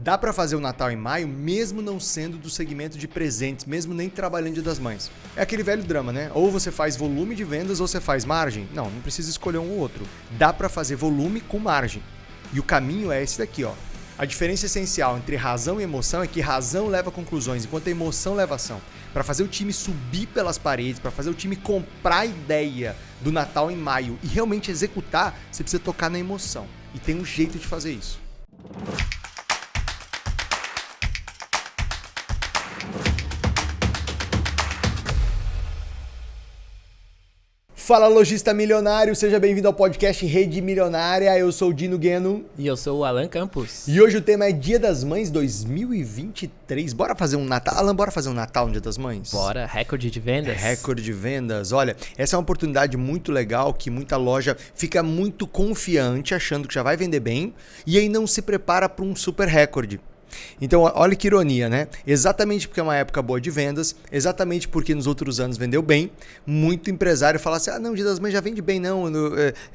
Dá para fazer o Natal em maio, mesmo não sendo do segmento de presentes, mesmo nem trabalhando Dia das Mães. É aquele velho drama, né? Ou você faz volume de vendas ou você faz margem. Não precisa escolher um ou outro. Dá para fazer volume com margem. E o caminho é esse daqui, ó. A diferença essencial entre razão e emoção é que razão leva a conclusões, enquanto a emoção leva a ação. Para fazer o time subir pelas paredes, para fazer o time comprar a ideia do Natal em maio e realmente executar, você precisa tocar na emoção. E tem um jeito de fazer isso. Fala, lojista milionário, seja bem-vindo ao podcast Rede Milionária. Eu sou o Dino Gueno. E eu sou o Alan Campos. E hoje o tema é Dia das Mães 2023. Bora fazer um Natal? Alan, bora fazer um Natal no Dia das Mães? Bora, recorde de vendas. Recorde de vendas. Olha, essa é uma oportunidade muito legal que muita loja fica muito confiante, achando que já vai vender bem, e aí não se prepara para um super recorde. Então, olha que ironia, né? Exatamente porque é uma época boa de vendas, exatamente porque nos outros anos vendeu bem, muito empresário fala assim, não, Dia das Mães já vende bem, não,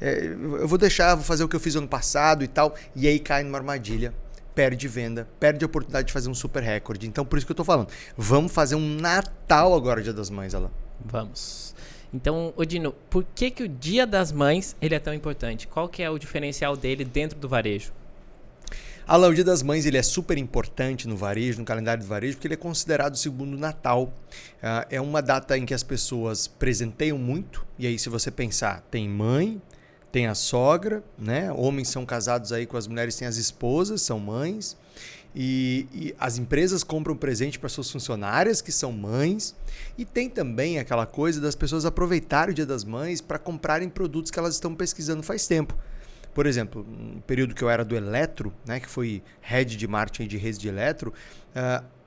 eu vou deixar, vou fazer o que eu fiz ano passado e tal, e aí cai numa armadilha, perde venda, perde a oportunidade de fazer um super recorde. Então, por isso que eu tô falando, vamos fazer um Natal agora, Dia das Mães, Alan. Vamos. Então, Dino, por que o Dia das Mães ele é tão importante? Qual que é o diferencial dele dentro do varejo? Alan, o Dia das Mães ele é super importante no varejo, no calendário do varejo, porque ele é considerado o segundo Natal. É uma data em que as pessoas presenteiam muito, e aí se você pensar, tem mãe, tem a sogra, né? Homens são casados aí com as mulheres, têm as esposas, são mães, e as empresas compram presente para suas funcionárias, que são mães, e tem também aquela coisa das pessoas aproveitarem o Dia das Mães para comprarem produtos que elas estão pesquisando faz tempo. Por exemplo, no período que eu era do Eletro, né, que foi head de marketing de redes de Eletro,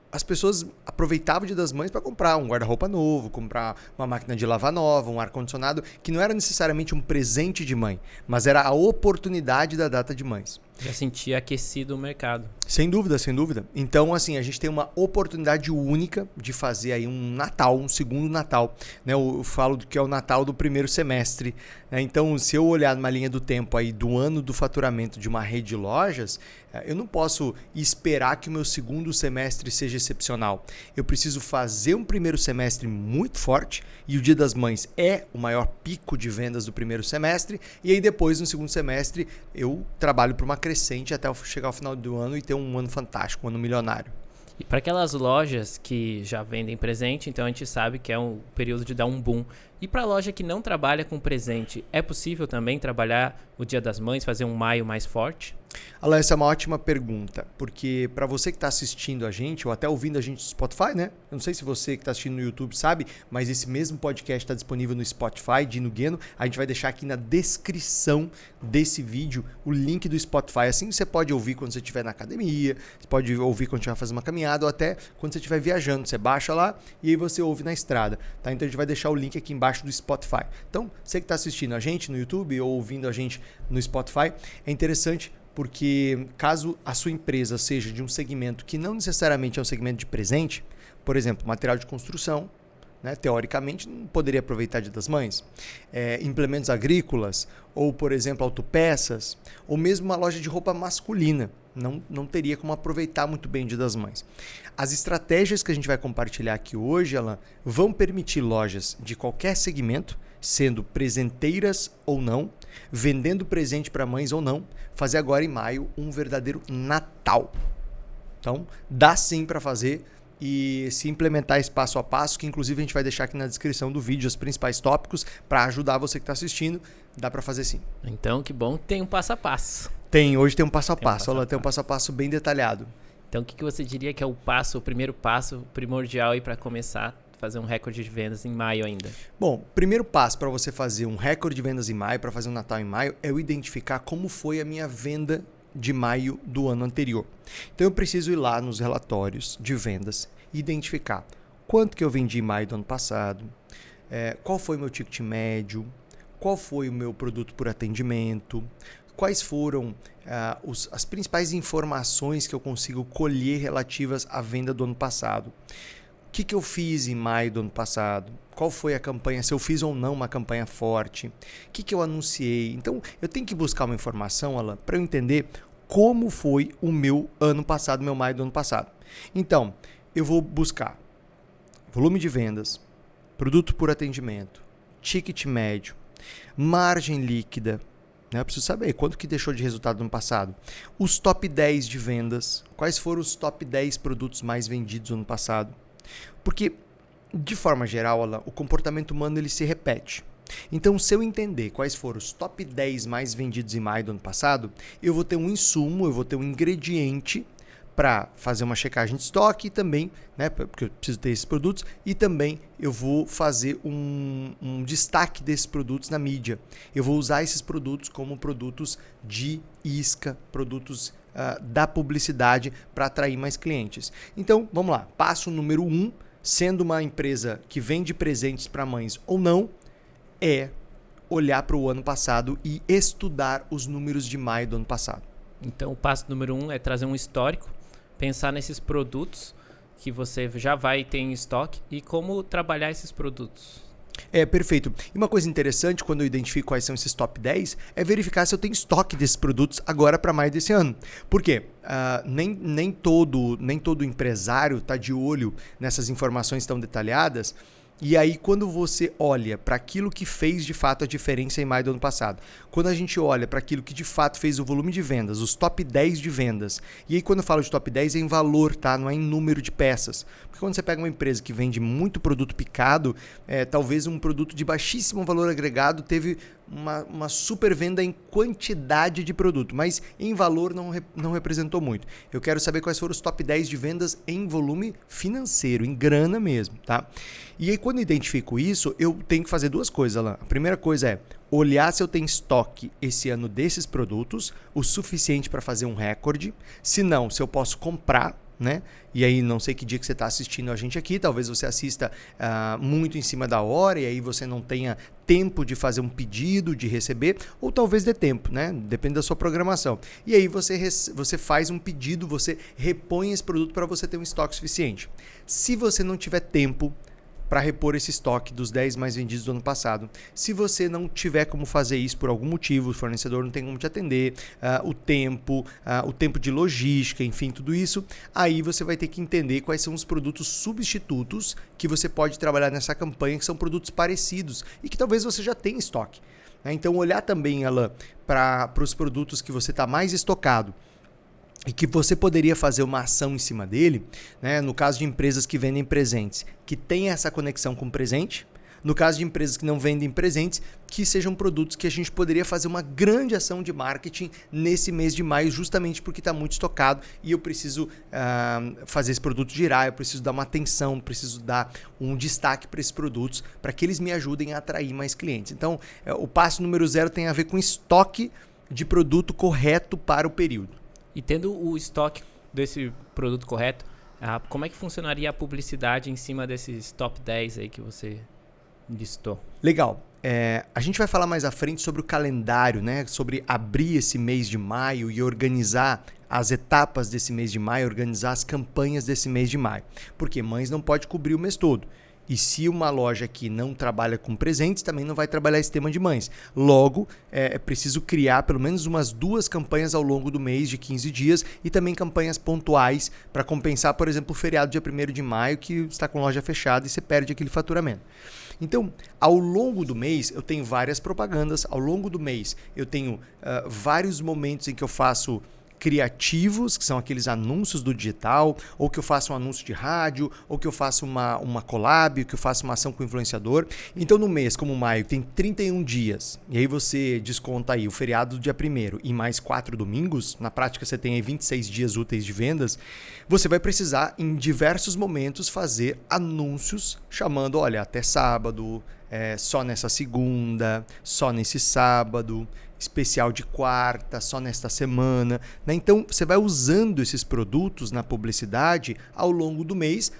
as pessoas aproveitavam o Dia das Mães para comprar um guarda-roupa novo, comprar uma máquina de lavar nova, um ar-condicionado, que não era necessariamente um presente de mãe, mas era a oportunidade da data de mães. Já sentia aquecido o mercado. Sem dúvida, sem dúvida. Então, assim, a gente tem uma oportunidade única de fazer aí um Natal, um segundo Natal. Né? Eu falo que é o Natal do primeiro semestre. Né? Então, se eu olhar numa linha do tempo aí do ano do faturamento de uma rede de lojas, eu não posso esperar que o meu segundo semestre seja excepcional. Eu preciso fazer um primeiro semestre muito forte, e o Dia das Mães é o maior pico de vendas do primeiro semestre, e aí depois, no segundo semestre, eu trabalho para uma crescente até chegar ao final do ano e ter um ano fantástico, um ano milionário. E para aquelas lojas que já vendem presente, então a gente sabe que é um período de dar um boom. E para a loja que não trabalha com presente, é possível também trabalhar o Dia das Mães, fazer um maio mais forte? Alan, essa é uma ótima pergunta, porque para você que está assistindo a gente, ou até ouvindo a gente no Spotify, né? Eu não sei se você que está assistindo no YouTube sabe, mas esse mesmo podcast está disponível no Spotify, Dino Gueno. A gente vai deixar aqui na descrição desse vídeo o link do Spotify. Assim você pode ouvir quando você estiver na academia, você pode ouvir quando estiver fazendo uma caminhada, ou até quando você estiver viajando. Você baixa lá e aí você ouve na estrada. Tá? Então a gente vai deixar o link aqui embaixo do Spotify. Então, você que está assistindo a gente no YouTube ou ouvindo a gente no Spotify, é interessante porque caso a sua empresa seja de um segmento que não necessariamente é um segmento de presente, por exemplo, material de construção, né, teoricamente não poderia aproveitar Dia das Mães, implementos agrícolas, ou por exemplo autopeças, ou mesmo uma loja de roupa masculina, não teria como aproveitar muito bem o Dia das Mães. As estratégias que a gente vai compartilhar aqui hoje, Alan, vão permitir lojas de qualquer segmento, sendo presenteiras ou não, vendendo presente para mães ou não, fazer agora em maio um verdadeiro Natal. Então, dá sim para fazer e se implementar esse passo a passo, que inclusive a gente vai deixar aqui na descrição do vídeo os principais tópicos para ajudar você que está assistindo, dá para fazer sim. Então, que bom que tem um passo a passo. Hoje tem um passo a passo, Alan, tem um passo a passo bem detalhado. Então, o que você diria que é o primeiro passo primordial para começar a fazer um recorde de vendas em maio ainda? Bom, o primeiro passo para você fazer um recorde de vendas em maio, para fazer um Natal em maio, é eu identificar como foi a minha venda de maio do ano anterior. Então, eu preciso ir lá nos relatórios de vendas e identificar quanto que eu vendi em maio do ano passado, qual foi o meu ticket médio, qual foi o meu produto por atendimento, quais foram as principais informações que eu consigo colher relativas à venda do ano passado. O que eu fiz em maio do ano passado? Qual foi a campanha? Se eu fiz ou não uma campanha forte? O que eu anunciei? Então, eu tenho que buscar uma informação, Alan, para eu entender como foi o meu ano passado, meu maio do ano passado. Então, eu vou buscar volume de vendas, produto por atendimento, ticket médio, margem líquida, né? Eu preciso saber quanto que deixou de resultado no ano passado. Os top 10 de vendas, quais foram os top 10 produtos mais vendidos no ano passado. Porque, de forma geral, Alan, o comportamento humano ele se repete. Então, se eu entender quais foram os top 10 mais vendidos em maio do ano passado, eu vou ter um insumo, eu vou ter um ingrediente para fazer uma checagem de estoque e também, né, porque eu preciso ter esses produtos, e também eu vou fazer um destaque desses produtos na mídia. Eu vou usar esses produtos como produtos de isca, produtos da publicidade para atrair mais clientes. Então, vamos lá. Passo número 1, sendo uma empresa que vende presentes para mães ou não, é olhar para o ano passado e estudar os números de maio do ano passado. Então, o passo número 1 é trazer um histórico, pensar nesses produtos que você já vai ter em estoque e como trabalhar esses produtos. Perfeito. E uma coisa interessante, quando eu identifico quais são esses top 10, é verificar se eu tenho estoque desses produtos agora para maio desse ano. Por quê? Nem todo empresário está de olho nessas informações tão detalhadas. E aí, quando você olha para aquilo que fez de fato a diferença em maio do ano passado, quando a gente olha para aquilo que de fato fez o volume de vendas, os top 10 de vendas, e aí quando eu falo de top 10 é em valor, tá? Não é em número de peças. Porque quando você pega uma empresa que vende muito produto picado, talvez um produto de baixíssimo valor agregado teve uma super venda em quantidade de produto, mas em valor não representou muito. Eu quero saber quais foram os top 10 de vendas em volume financeiro, em grana mesmo, tá? E aí quando eu identifico isso, eu tenho que fazer duas coisas, Alan. A primeira coisa é olhar se eu tenho estoque esse ano desses produtos, o suficiente para fazer um recorde. Se não, se eu posso comprar, né? E aí não sei que dia que você está assistindo a gente aqui, talvez você assista muito em cima da hora e aí você não tenha tempo de fazer um pedido, de receber, ou talvez dê tempo, né? Depende da sua programação. E aí você faz um pedido, você repõe esse produto para você ter um estoque suficiente. Se você não tiver tempo para repor esse estoque dos 10 mais vendidos do ano passado. Se você não tiver como fazer isso por algum motivo, o fornecedor não tem como te atender, o tempo de logística, enfim, tudo isso, aí você vai ter que entender quais são os produtos substitutos que você pode trabalhar nessa campanha, que são produtos parecidos e que talvez você já tenha estoque. Então, olhar também, Alan, para os produtos que você está mais estocado, e que você poderia fazer uma ação em cima dele, né? No caso de empresas que vendem presentes, que tem essa conexão com o presente. No caso de empresas que não vendem presentes, que sejam produtos que a gente poderia fazer uma grande ação de marketing nesse mês de maio, justamente porque está muito estocado e eu preciso fazer esse produto girar, eu preciso dar uma atenção, preciso dar um destaque para esses produtos, para que eles me ajudem a atrair mais clientes. Então, o passo número 0 tem a ver com estoque de produto correto para o período. E tendo o estoque desse produto correto, como é que funcionaria a publicidade em cima desses top 10 aí que você listou? Legal. A gente vai falar mais à frente sobre o calendário, né? Sobre abrir esse mês de maio e organizar as etapas desse mês de maio, organizar as campanhas desse mês de maio. Porque mães não pode cobrir o mês todo. E se uma loja aqui não trabalha com presentes, também não vai trabalhar esse tema de mães. Logo, é preciso criar pelo menos umas 2 campanhas ao longo do mês de 15 dias e também campanhas pontuais para compensar, por exemplo, o feriado dia 1º de maio que está com loja fechada e você perde aquele faturamento. Então, ao longo do mês, eu tenho várias propagandas. Ao longo do mês, eu tenho vários momentos em que eu faço criativos, que são aqueles anúncios do digital, ou que eu faço um anúncio de rádio, ou que eu faço uma collab, que eu faço uma ação com o influenciador. Então, no mês, como maio, tem 31 dias, e aí você desconta aí o feriado do dia 1º e mais 4 domingos, na prática você tem aí 26 dias úteis de vendas, você vai precisar, em diversos momentos, fazer anúncios chamando, olha, até sábado, só nessa segunda, só nesse sábado, especial de quarta, só nesta semana, né? Então, você vai usando esses produtos na publicidade ao longo do mês,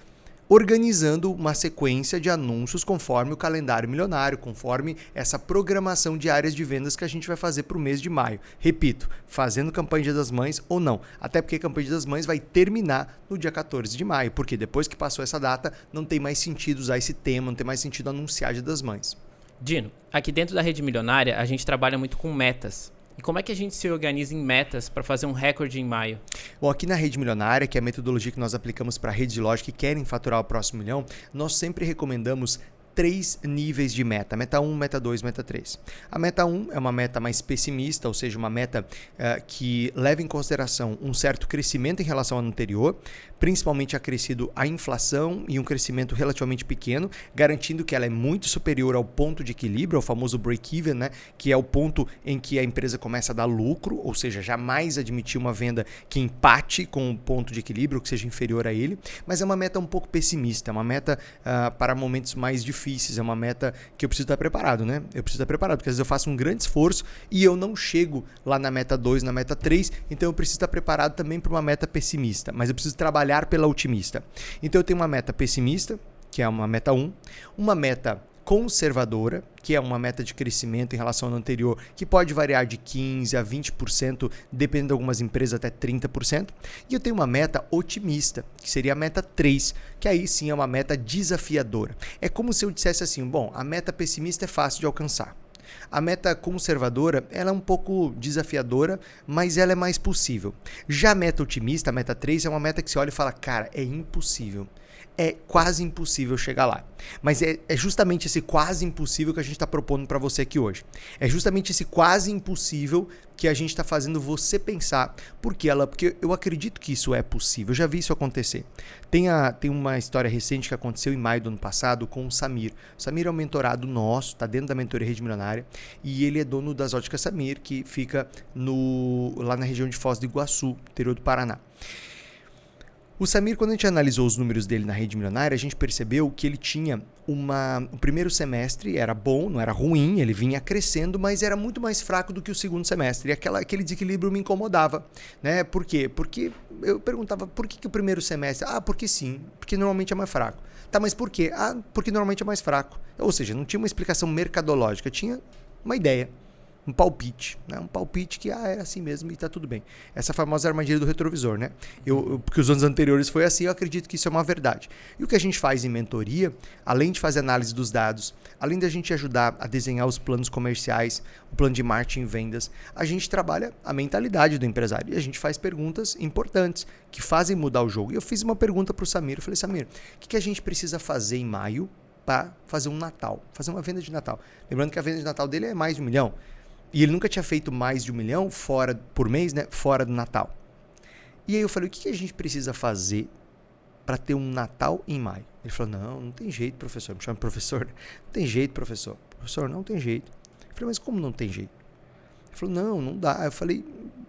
organizando uma sequência de anúncios conforme o calendário milionário, conforme essa programação de áreas de vendas que a gente vai fazer para o mês de maio. Repito, fazendo campanha Dia das Mães ou não, até porque a campanha Dia das Mães vai terminar no dia 14 de maio, porque depois que passou essa data, não tem mais sentido usar esse tema, não tem mais sentido anunciar Dia das Mães. Dino, aqui dentro da Rede Milionária, a gente trabalha muito com metas. E como é que a gente se organiza em metas para fazer um recorde em maio? Bom, aqui na Rede Milionária, que é a metodologia que nós aplicamos para redes de loja que querem faturar o próximo milhão, nós sempre recomendamos 3 níveis de meta. Meta 1, meta 2, meta 3. A meta 1 é uma meta mais pessimista, ou seja, uma meta que leva em consideração um certo crescimento em relação ao anterior, principalmente acrescido a inflação e um crescimento relativamente pequeno, garantindo que ela é muito superior ao ponto de equilíbrio, ao famoso break-even, né? Que é o ponto em que a empresa começa a dar lucro, ou seja, jamais admitir uma venda que empate com o ponto de equilíbrio, que seja inferior a ele, mas é uma meta um pouco pessimista, é uma meta para momentos mais difíceis, é uma meta que eu preciso estar preparado, né? Eu preciso estar preparado, porque às vezes eu faço um grande esforço e eu não chego lá na meta 2, na meta 3, então eu preciso estar preparado também para uma meta pessimista, mas eu preciso trabalhar pela otimista. Então eu tenho uma meta pessimista, que é uma meta 1, uma meta conservadora, que é uma meta de crescimento em relação ao anterior, que pode variar de 15% a 20%, dependendo de algumas empresas até 30%. E eu tenho uma meta otimista, que seria a meta 3, que aí sim é uma meta desafiadora. É como se eu dissesse assim, bom, a meta pessimista é fácil de alcançar. A meta conservadora, ela é um pouco desafiadora, mas ela é mais possível. Já a meta otimista, a meta 3, é uma meta que você olha e fala, cara, é impossível. É quase impossível chegar lá. Mas é justamente esse quase impossível que a gente está propondo para você aqui hoje. É justamente esse quase impossível que a gente está fazendo você pensar. Porque eu acredito que isso é possível. Eu já vi isso acontecer. Tem uma história recente que aconteceu em maio do ano passado com o Samir. O Samir é um mentorado nosso, está dentro da mentoria Rede Milionária. E ele é dono das óticas Samir, que fica lá na região de Foz do Iguaçu, interior do Paraná. O Samir, quando a gente analisou os números dele na Rede Milionária, a gente percebeu que ele tinha o primeiro semestre era bom, não era ruim, ele vinha crescendo, mas era muito mais fraco do que o segundo semestre. E aquele desequilíbrio me incomodava, né? Por quê? Porque eu perguntava, por que o primeiro semestre? Ah, porque sim, porque normalmente é mais fraco. Tá, mas por quê? Ah, porque normalmente é mais fraco. Ou seja, não tinha uma explicação mercadológica, tinha uma ideia. Um palpite, né? Um palpite que é assim mesmo e tá tudo bem. Essa famosa armadilha do retrovisor, né? Porque os anos anteriores foi assim, eu acredito que isso é uma verdade. E o que a gente faz em mentoria, além de fazer análise dos dados, além da gente ajudar a desenhar os planos comerciais, o plano de marketing e vendas, a gente trabalha a mentalidade do empresário e a gente faz perguntas importantes que fazem mudar o jogo. E eu fiz uma pergunta para o Samir, eu falei, Samir, o que a gente precisa fazer em maio para fazer um Natal, fazer uma venda de Natal? Lembrando que a venda de Natal dele é mais de 1 milhão. E ele nunca tinha feito mais de 1 milhão por mês, né? Fora do Natal. E aí eu falei, o que a gente precisa fazer para ter um Natal em maio? Ele falou, não tem jeito, professor. Me chama de professor. Não tem jeito, professor. Professor, não tem jeito. Eu falei, mas como não tem jeito? Ele falou, não dá. Eu falei,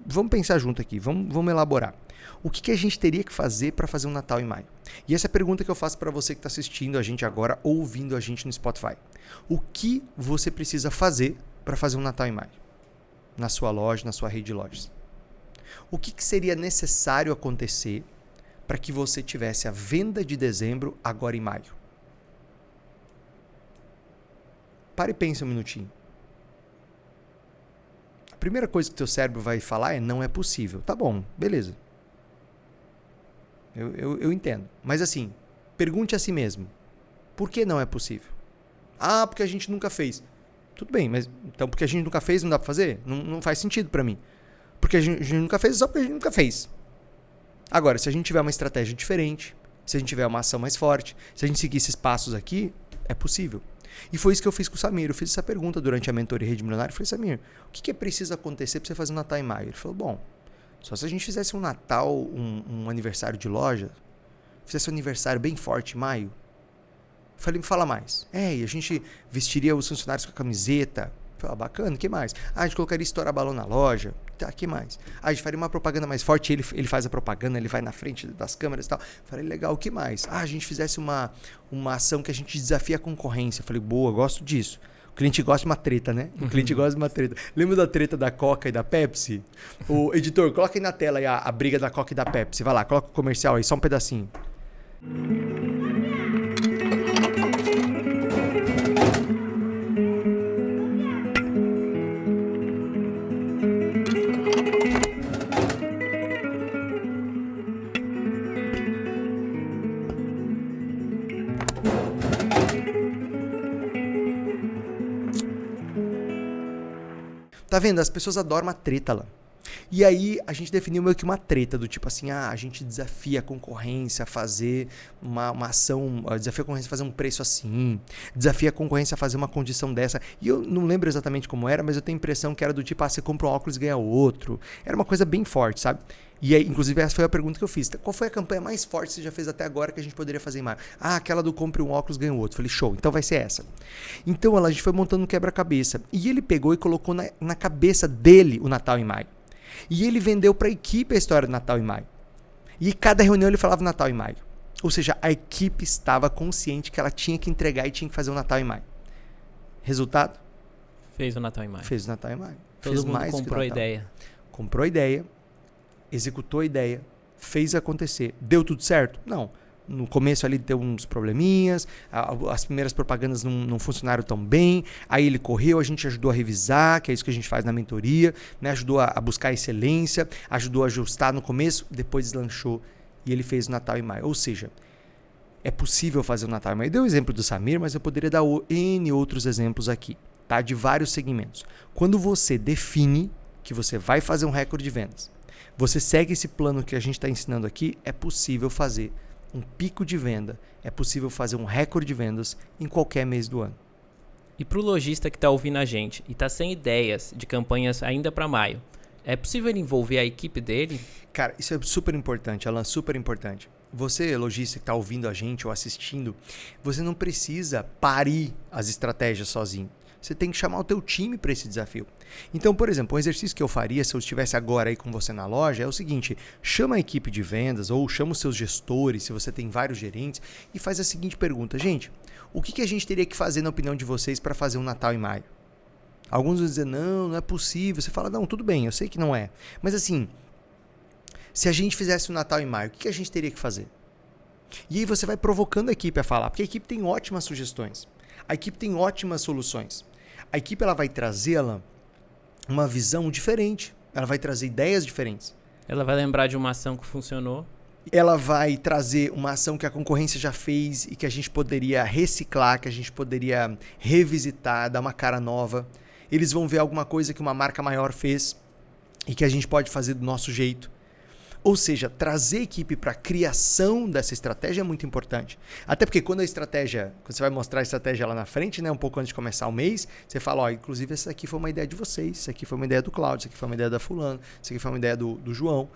vamos pensar junto aqui, vamos elaborar. O que a gente teria que fazer para fazer um Natal em maio? E essa é a pergunta que eu faço para você que está assistindo a gente agora ou ouvindo a gente no Spotify. O que você precisa fazer para fazer um Natal em maio? Na sua loja, na sua rede de lojas. O que seria necessário acontecer para que você tivesse a venda de dezembro agora em maio? Pare e pense um minutinho. A primeira coisa que teu cérebro vai falar é não é possível. Tá bom, beleza. Eu entendo. Mas assim, pergunte a si mesmo. Por que não é possível? Ah, porque a gente nunca fez. Tudo bem, mas então porque a gente nunca fez não dá pra fazer? Não faz sentido pra mim. Porque a gente nunca fez só porque a gente nunca fez. Agora, se a gente tiver uma estratégia diferente, se a gente tiver uma ação mais forte, se a gente seguir esses passos aqui, é possível. E foi isso que eu fiz com o Samir. Eu fiz essa pergunta durante a mentoria Rede Milionária. Eu falei, Samir, o que é preciso acontecer pra você fazer um Natal em maio? Ele falou, bom, só se a gente fizesse um Natal, um aniversário de loja, fizesse um aniversário bem forte em maio. Falei, me fala mais. E a gente vestiria os funcionários com a camiseta. Falei, bacana, o que mais? A gente colocaria estourar balão na loja. Tá, o que mais? A gente faria uma propaganda mais forte. Ele faz a propaganda, ele vai na frente das câmeras e tal. Falei, legal, o que mais? A gente fizesse uma ação que a gente desafia a concorrência. Falei, boa, gosto disso. O cliente gosta de uma treta, né? O cliente gosta de uma treta. Lembra da treta da Coca e da Pepsi? O editor, coloca aí na tela aí a briga da Coca e da Pepsi. Vai lá, coloca o comercial aí, só um pedacinho. Tá vendo? As pessoas adoram uma treta lá. E aí a gente definiu meio que uma treta do tipo assim, a gente desafia a concorrência a fazer uma ação, desafia a concorrência a fazer um preço assim, desafia a concorrência a fazer uma condição dessa. E eu não lembro exatamente como era, mas eu tenho a impressão que era do tipo, você compra um óculos e ganha outro. Era uma coisa bem forte, sabe? E aí, inclusive, essa foi a pergunta que eu fiz. Qual foi a campanha mais forte que você já fez até agora que a gente poderia fazer em maio? Aquela do compre um óculos, ganha o outro. Falei, show, então vai ser essa. Então, a gente foi montando um quebra-cabeça. E ele pegou e colocou na cabeça dele o Natal em maio. E ele vendeu para a equipe a história do Natal em maio. E cada reunião ele falava Natal em maio. Ou seja, a equipe estava consciente que ela tinha que entregar e tinha que fazer o Natal em maio. Resultado? Fez o Natal em maio. Fez o Natal em maio. Todo Fez mundo mais comprou a ideia. Comprou a ideia, executou a ideia, fez acontecer. Deu tudo certo? Não. No começo ali deu uns probleminhas, as primeiras propagandas não funcionaram tão bem, aí ele correu, a gente ajudou a revisar, que é isso que a gente faz na mentoria, né? Ajudou a buscar excelência, ajudou a ajustar no começo, depois deslanchou e ele fez o Natal em maio. Ou seja, é possível fazer o Natal em maio. Eu dei o exemplo do Samir, mas eu poderia dar N outros exemplos aqui, tá? De vários segmentos. Quando você define que você vai fazer um recorde de vendas, você segue esse plano que a gente está ensinando aqui, é possível fazer um pico de venda, é possível fazer um recorde de vendas em qualquer mês do ano. E para o lojista que está ouvindo a gente e está sem ideias de campanhas ainda para maio, é possível ele envolver a equipe dele? Cara, isso é super importante, Alan, super importante. Você, lojista que está ouvindo a gente ou assistindo, você não precisa parir as estratégias sozinho. Você tem que chamar o teu time para esse desafio. Então, por exemplo, um exercício que eu faria se eu estivesse agora aí com você na loja é o seguinte: chama a equipe de vendas ou chama os seus gestores, se você tem vários gerentes, e faz a seguinte pergunta: gente, o que a gente teria que fazer na opinião de vocês para fazer um Natal em maio? Alguns vão dizer, não é possível. Você fala, não, tudo bem, eu sei que não é. Mas assim, se a gente fizesse um Natal em maio, o que a gente teria que fazer? E aí você vai provocando a equipe a falar, porque a equipe tem ótimas sugestões. A equipe tem ótimas soluções. A equipe ela vai trazer uma visão diferente. Ela vai trazer ideias diferentes. Ela vai lembrar de uma ação que funcionou. Ela vai trazer uma ação que a concorrência já fez e que a gente poderia reciclar, que a gente poderia revisitar, dar uma cara nova. Eles vão ver alguma coisa que uma marca maior fez e que a gente pode fazer do nosso jeito. Ou seja, trazer a equipe para a criação dessa estratégia é muito importante. Até porque quando você vai mostrar a estratégia lá na frente, né, um pouco antes de começar o mês, você fala, inclusive essa aqui foi uma ideia de vocês, isso aqui foi uma ideia do Cláudio, isso aqui foi uma ideia da fulano, isso aqui foi uma ideia do João.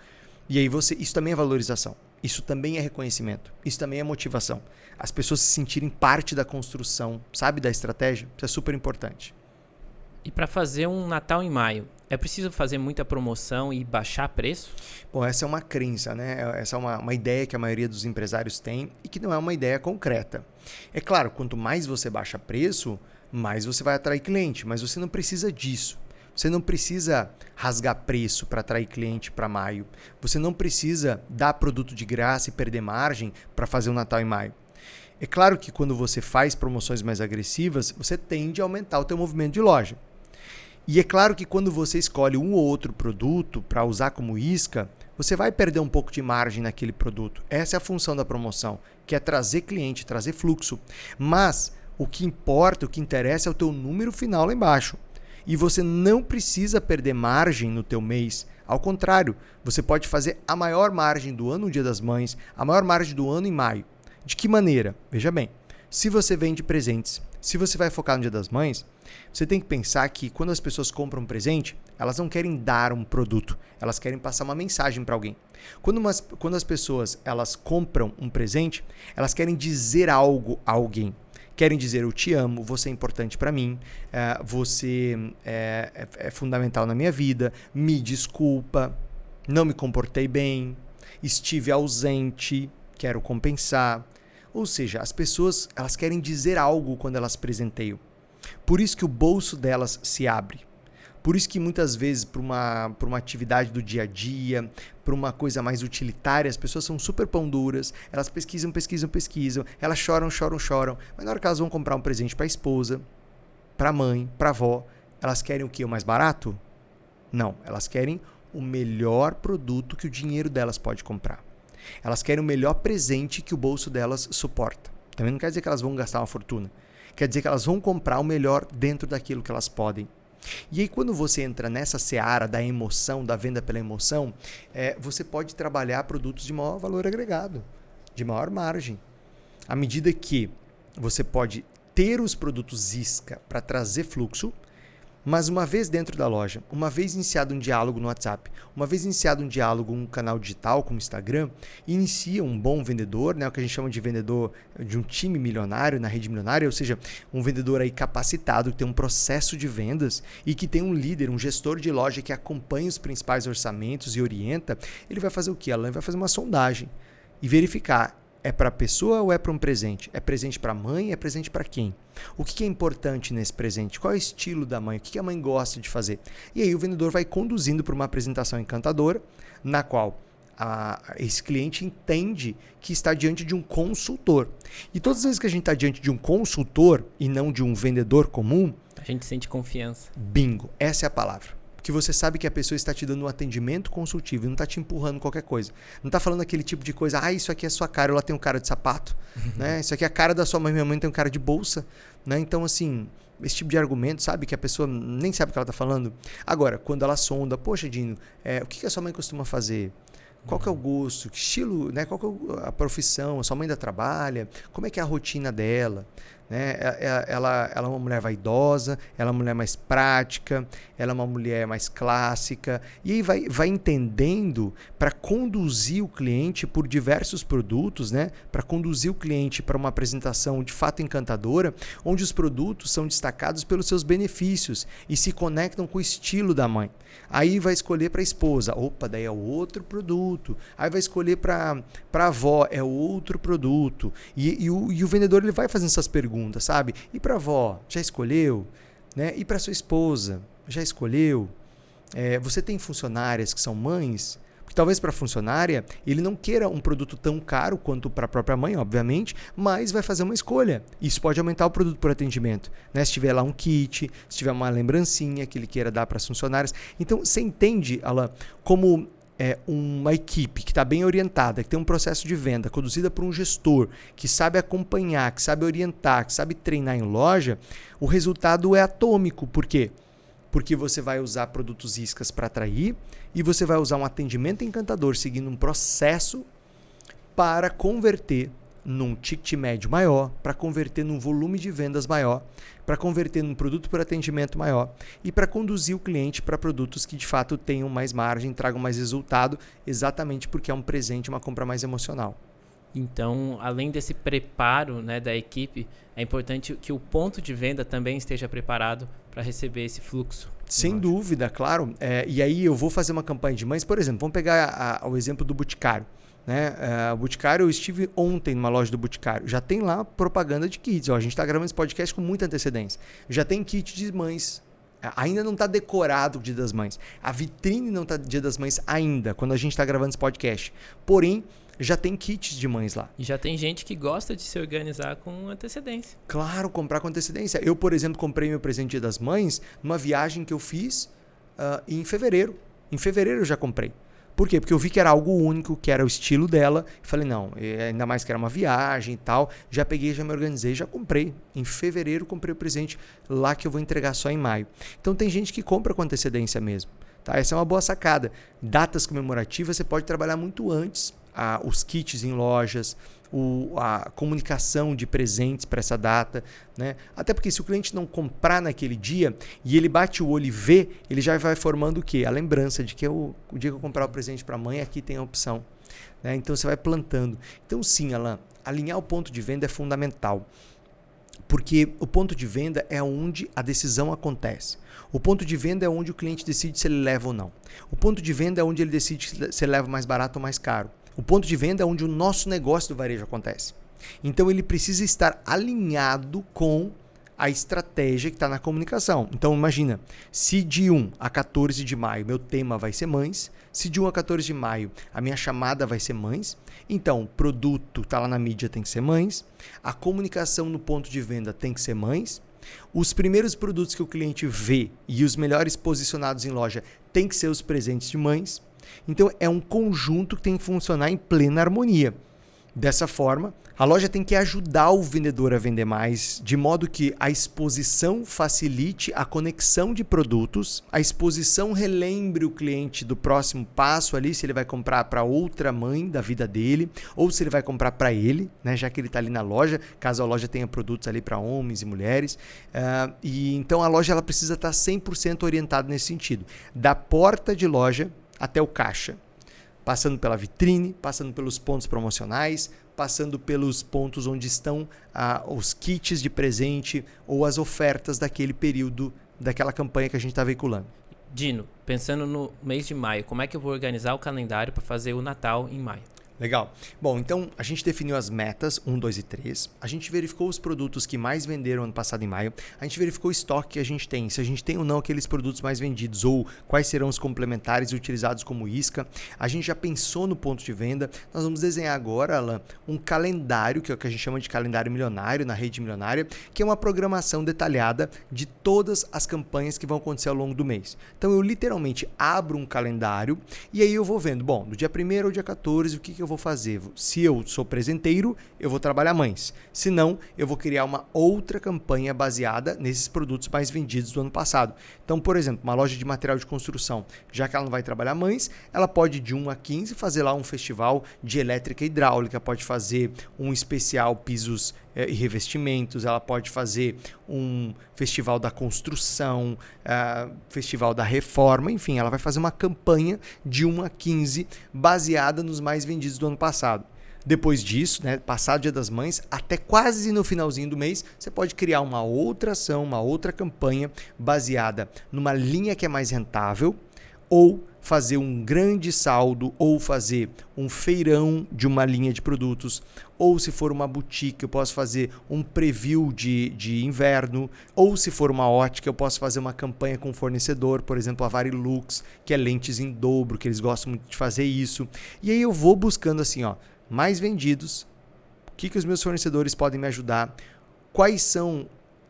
E aí isso também é valorização, isso também é reconhecimento, isso também é motivação. As pessoas se sentirem parte da construção, sabe, da estratégia, isso é super importante. E para fazer um Natal em maio, é preciso fazer muita promoção e baixar preço? Bom, essa é uma crença, né? Essa é uma ideia que a maioria dos empresários tem e que não é uma ideia concreta. É claro, quanto mais você baixa preço, mais você vai atrair cliente, mas você não precisa disso. Você não precisa rasgar preço para atrair cliente para maio. Você não precisa dar produto de graça e perder margem para fazer o Natal em maio. É claro que quando você faz promoções mais agressivas, você tende a aumentar o teu movimento de loja. E é claro que quando você escolhe um ou outro produto para usar como isca, você vai perder um pouco de margem naquele produto. Essa é a função da promoção, que é trazer cliente, trazer fluxo. Mas o que importa, o que interessa é o teu número final lá embaixo. E você não precisa perder margem no teu mês. Ao contrário, você pode fazer a maior margem do ano no Dia das Mães, a maior margem do ano em maio. De que maneira? Veja bem, se você vende presentes, se você vai focar no Dia das Mães, você tem que pensar que quando as pessoas compram um presente, elas não querem dar um produto, elas querem passar uma mensagem para alguém. Quando as pessoas elas compram um presente, elas querem dizer algo a alguém. Querem dizer, eu te amo, você é importante para mim, você é fundamental na minha vida, me desculpa, não me comportei bem, estive ausente, quero compensar. Ou seja, as pessoas elas querem dizer algo quando elas presenteiam. Por isso que o bolso delas se abre. Por isso que muitas vezes para uma atividade do dia a dia, para uma coisa mais utilitária, as pessoas são super pão duras, elas pesquisam, elas choram, mas na hora que elas vão comprar um presente para a esposa, para a mãe, para a avó, elas querem o quê? O mais barato? Não, elas querem o melhor produto que o dinheiro delas pode comprar. Elas querem o melhor presente que o bolso delas suporta. Também não quer dizer que elas vão gastar uma fortuna. Quer dizer que elas vão comprar o melhor dentro daquilo que elas podem. E aí quando você entra nessa seara da emoção, da venda pela emoção, você pode trabalhar produtos de maior valor agregado, de maior margem. À medida que você pode ter os produtos isca para trazer fluxo, mas uma vez dentro da loja, uma vez iniciado um diálogo no WhatsApp, uma vez iniciado um diálogo em um canal digital como o Instagram, inicia um bom vendedor, né, o que a gente chama de vendedor de um time milionário, na rede milionária, ou seja, um vendedor aí capacitado, que tem um processo de vendas e que tem um líder, um gestor de loja que acompanha os principais orçamentos e orienta. Ele vai fazer o quê? Ela vai fazer uma sondagem e verificar: é para a pessoa ou é para um presente? É presente para a mãe? É presente para quem? O que é importante nesse presente? Qual é o estilo da mãe? O que a mãe gosta de fazer? E aí o vendedor vai conduzindo para uma apresentação encantadora, na qual esse cliente entende que está diante de um consultor. E todas as vezes que a gente está diante de um consultor e não de um vendedor comum, a gente sente confiança. Bingo, essa é a palavra. Que você sabe que a pessoa está te dando um atendimento consultivo e não está te empurrando qualquer coisa. Não está falando aquele tipo de coisa: isso aqui é sua cara, ela tem um cara de sapato, né? Isso aqui é a cara da sua mãe, minha mãe tem um cara de bolsa, né? Então, assim, esse tipo de argumento, sabe, que a pessoa nem sabe o que ela está falando. Agora, quando ela sonda: poxa, Dino, o que a sua mãe costuma fazer? Qual que é o gosto? Que estilo, né? Qual que é a profissão? A sua mãe ainda trabalha? Como é que é a rotina dela? Né? Ela é uma mulher vaidosa, ela é uma mulher mais prática, ela é uma mulher mais clássica, e aí vai entendendo para conduzir o cliente por diversos produtos, né? Para conduzir o cliente para uma apresentação de fato encantadora, onde os produtos são destacados pelos seus benefícios e se conectam com o estilo da mãe. Aí vai escolher para a esposa: opa, daí é outro produto. Aí vai escolher para a avó: é outro produto. E o vendedor, ele vai fazendo essas perguntas, sabe? E para a avó, já escolheu? Né? E para sua esposa, já escolheu? Você tem funcionárias que são mães? Porque talvez para a funcionária ele não queira um produto tão caro quanto para a própria mãe, obviamente, mas vai fazer uma escolha. Isso pode aumentar o produto por atendimento, né? Se tiver lá um kit, se tiver uma lembrancinha que ele queira dar para as funcionárias. Então, você entende, Alan, como uma equipe que está bem orientada, que tem um processo de venda conduzida por um gestor que sabe acompanhar, que sabe orientar, que sabe treinar em loja, o resultado é atômico. Por quê? Porque você vai usar produtos iscas para atrair e você vai usar um atendimento encantador seguindo um processo para converter num ticket médio maior, para converter num volume de vendas maior, para converter num produto por atendimento maior e para conduzir o cliente para produtos que de fato tenham mais margem, tragam mais resultado, exatamente porque é um presente, uma compra mais emocional. Então, além desse preparo, né, da equipe, é importante que o ponto de venda também esteja preparado para receber esse fluxo. Sem dúvida, claro. E aí eu vou fazer uma campanha de mães, por exemplo, vamos pegar o exemplo do Boticário. Né? O Boticário, eu estive ontem numa loja do Boticário, já tem lá propaganda de kits. A gente está gravando esse podcast com muita antecedência. Já tem kit de mães. Ainda não está decorado o Dia das Mães. A vitrine não está Dia das Mães ainda, quando a gente está gravando esse podcast. Porém, já tem kits de mães lá. E já tem gente que gosta de se organizar com antecedência. Claro, comprar com antecedência. Eu, por exemplo, comprei meu presente Dia das Mães numa viagem que eu fiz em fevereiro. Em fevereiro eu já comprei. Por quê? Porque eu vi que era algo único, que era o estilo dela. E falei: não, ainda mais que era uma viagem e tal. Já peguei, já me organizei, já comprei. Em fevereiro comprei o presente lá que eu vou entregar só em maio. Então tem gente que compra com antecedência mesmo. Tá? Essa é uma boa sacada. Datas comemorativas você pode trabalhar muito antes. Os kits em lojas, a comunicação de presentes para essa data, né? Até porque se o cliente não comprar naquele dia e ele bate o olho e vê, ele já vai formando o quê? A lembrança de que o dia que eu comprar o presente para a mãe, aqui tem a opção. Né? Então você vai plantando. Então sim, Alan, alinhar o ponto de venda é fundamental. Porque o ponto de venda é onde a decisão acontece. O ponto de venda é onde o cliente decide se ele leva ou não. O ponto de venda é onde ele decide se ele leva mais barato ou mais caro. O ponto de venda é onde o nosso negócio do varejo acontece. Então ele precisa estar alinhado com a estratégia que está na comunicação. Então imagina, se de 1 a 14 de maio meu tema vai ser mães, se de 1 a 14 de maio a minha chamada vai ser mães, então o produto está lá na mídia tem que ser mães, a comunicação no ponto de venda tem que ser mães, os primeiros produtos que o cliente vê e os melhores posicionados em loja tem que ser os presentes de mães. Então é um conjunto que tem que funcionar em plena harmonia. Dessa forma, a loja tem que ajudar o vendedor a vender mais, de modo que a exposição facilite a conexão de produtos, a exposição relembre o cliente do próximo passo ali, se ele vai comprar para outra mãe da vida dele, ou se ele vai comprar para ele, né, já que ele está ali na loja, caso a loja tenha produtos ali para homens e mulheres. E então a loja ela precisa estar 100% orientada nesse sentido, da porta de loja até o caixa. Passando pela vitrine, passando pelos pontos promocionais, passando pelos pontos onde estão os kits de presente ou as ofertas daquele período, daquela campanha que a gente está veiculando. Dino, pensando no mês de maio, como é que eu vou organizar o calendário para fazer o Natal em maio? Legal. Bom, então a gente definiu as metas 1, 2 e 3. A gente verificou os produtos que mais venderam ano passado em maio. A gente verificou o estoque que a gente tem, se a gente tem ou não aqueles produtos mais vendidos ou quais serão os complementares utilizados como isca. A gente já pensou no ponto de venda. Nós vamos desenhar agora, Alan, um calendário, que é o que a gente chama de calendário milionário, na rede milionária, que é uma programação detalhada de todas as campanhas que vão acontecer ao longo do mês. Então eu literalmente abro um calendário e aí eu vou vendo, bom, do dia 1º ao dia 14, o que eu vou fazer? Se eu sou presenteiro, eu vou trabalhar mães. Se não, eu vou criar uma outra campanha baseada nesses produtos mais vendidos do ano passado. Então, por exemplo, uma loja de material de construção, já que ela não vai trabalhar mães, ela pode de 1 a 15 fazer lá um festival de elétrica e hidráulica, pode fazer um especial pisos e revestimentos, ela pode fazer um festival da construção, festival da reforma, enfim, ela vai fazer uma campanha de 1 a 15 baseada nos mais vendidos do ano passado. Depois disso, né, passado o Dia das Mães, até quase no finalzinho do mês, você pode criar uma outra ação, uma outra campanha baseada numa linha que é mais rentável, ou fazer um grande saldo, ou fazer um feirão de uma linha de produtos, ou se for uma boutique, eu posso fazer um preview de inverno, ou se for uma ótica, eu posso fazer uma campanha com fornecedor, por exemplo, a Varilux, que é lentes em dobro, que eles gostam muito de fazer isso. E aí eu vou buscando assim, mais vendidos, o que os meus fornecedores podem me ajudar, quais são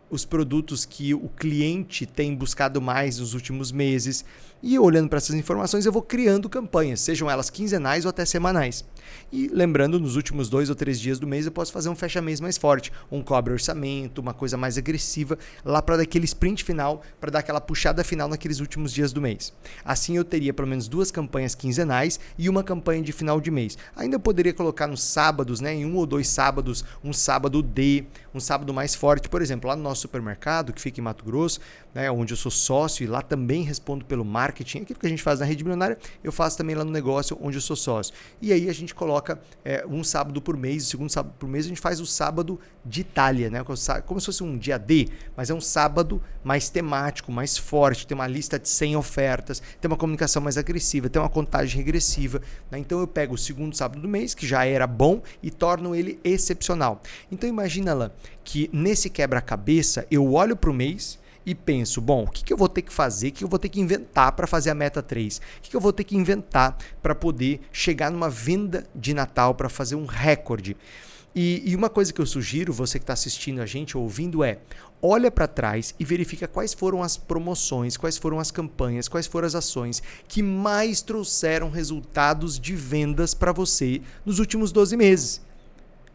os produtos que o cliente tem buscado mais nos últimos meses. E olhando para essas informações, eu vou criando campanhas, sejam elas quinzenais ou até semanais. E lembrando, nos últimos 2 ou 3 dias do mês, eu posso fazer um fecha-mês mais forte, um cobre orçamento, uma coisa mais agressiva, lá para dar aquele sprint final, para dar aquela puxada final naqueles últimos dias do mês. Assim eu teria pelo menos 2 campanhas quinzenais e uma campanha de final de mês. Ainda eu poderia colocar nos sábados, né, em 1 ou 2 sábados, um sábado D, um sábado mais forte. Por exemplo, lá no nosso supermercado, que fica em Mato Grosso, né, onde eu sou sócio e lá também respondo pelo marketing, aquilo que a gente faz na rede milionária, eu faço também lá no negócio onde eu sou sócio. E aí a gente coloca um sábado por mês, o segundo sábado por mês a gente faz o sábado de Itália, né, como se fosse um dia D, mas é um sábado mais temático, mais forte, tem uma lista de 100 ofertas, tem uma comunicação mais agressiva, tem uma contagem regressiva, né? Então eu pego o segundo sábado do mês, que já era bom, e torno ele excepcional. Então imagina lá que nesse quebra-cabeça eu olho para o mês e penso, bom, o que eu vou ter que fazer, o que eu vou ter que inventar para fazer a meta 3? O que eu vou ter que inventar para poder chegar numa venda de Natal, para fazer um recorde? E uma coisa que eu sugiro, você que está assistindo a gente, ouvindo, olha para trás e verifica quais foram as promoções, quais foram as campanhas, quais foram as ações que mais trouxeram resultados de vendas para você nos últimos 12 meses.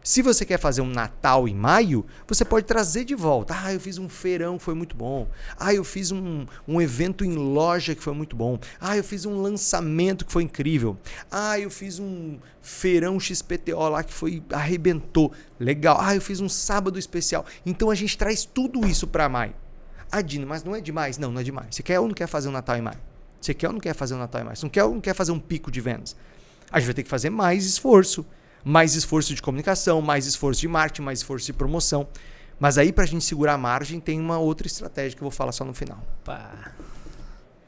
Se você quer fazer um Natal em maio, você pode trazer de volta. Eu fiz um feirão que foi muito bom. Eu fiz um evento em loja que foi muito bom. Eu fiz um lançamento que foi incrível. Eu fiz um feirão XPTO lá que arrebentou. Legal. Eu fiz um sábado especial. Então a gente traz tudo isso para maio. Dino, mas não é demais? Não, não é demais. Você quer ou não quer fazer um Natal em maio? Você quer ou não quer fazer um Natal em maio? Você não quer fazer um pico de vendas? A gente vai ter que fazer mais esforço. Mais esforço de comunicação, mais esforço de marketing, mais esforço de promoção. Mas aí, para a gente segurar a margem, tem uma outra estratégia que eu vou falar só no final.